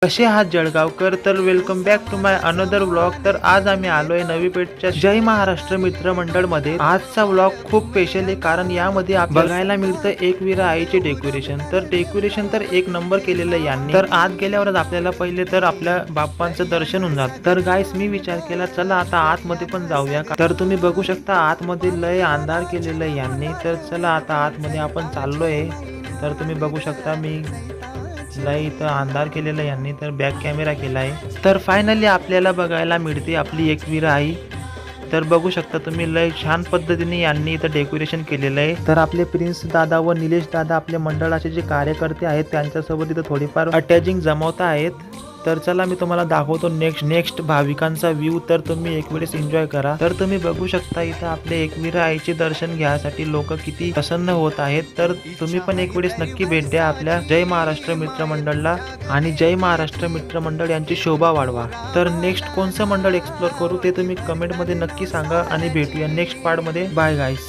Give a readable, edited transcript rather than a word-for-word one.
कसे आहात जळगावकर? तर welcome back to my another vlog. तर आज आम्ही आलोय नवी पेठच्या जय महाराष्ट्र मित्र मंडळ मध्ये. आजचा व्लॉग खूप स्पेशल आहे कारण यामध्ये बघायला मिळतं एकविरा आईचे डेकोरेशन. तर डेकोरेशन तर एक नंबर केलेलं आहे यांनी. तर आत गेल्यावरच आपल्याला पहिले तर आपल्या बाप्पांचं दर्शन होऊन जात. तर गाईस मी विचार केला चला आता आतमध्ये पण जाऊया. तर तुम्ही बघू शकता आतमध्ये लय अंधार केलेलं आहे यांनी. तर चला आता आतमध्ये आपण चाललोय. तर तुम्ही बघू शकता मी लय इथं अंधार केलेला यांनी. तर बॅक कॅमेरा केला आहे. तर फायनली आपल्याला बघायला मिळते आपली एकविरा आई. तर बघू शकता तुम्ही लय छान पद्धतीने यांनी इथं डेकोरेशन केलेलं आहे. तर आपले प्रिन्स दादा व निलेश दादा आपले मंडळाचे जे कार्यकर्ते आहेत त्यांच्यासोबत इथं थोडीफार अटॅचिंग जमवता आहेत. तर चला मी तुम्हाला दाखवतो नेक्स्ट भाविकांचा व्ह्यू. तर तुम्ही एक वेळेस एन्जॉय करा. तर तुम्ही बघू शकता इथं आपले एकविरा आईचे दर्शन घ्यायसाठी लोक किती प्रसन्न होत आहेत. तर तुम्ही पण एक वेळेस नक्की भेट द्या आपल्या जय महाराष्ट्र मित्र मंडळला आणि जय महाराष्ट्र मित्र मंडळ यांची शोभा वाढवा. तर नेक्स्ट कोणतं मंडळ एक्सप्लोर करू ते तुम्ही कमेंटमध्ये नक्की सांगा आणि भेटूया नेक्स्ट पार्टमध्ये. बाय गाईस.